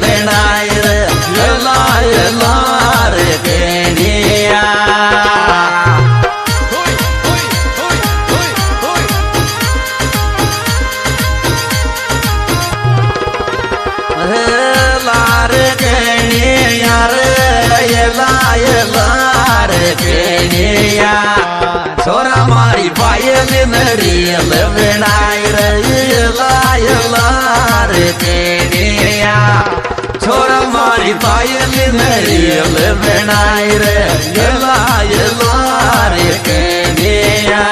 बनाए रे लार केनिया लार केनिया रे लार केनिया छोरा मारी पायल नरियल बनाए रे लार केनिया छोरा मारी पायल नरियल बनाए रे लार केनिया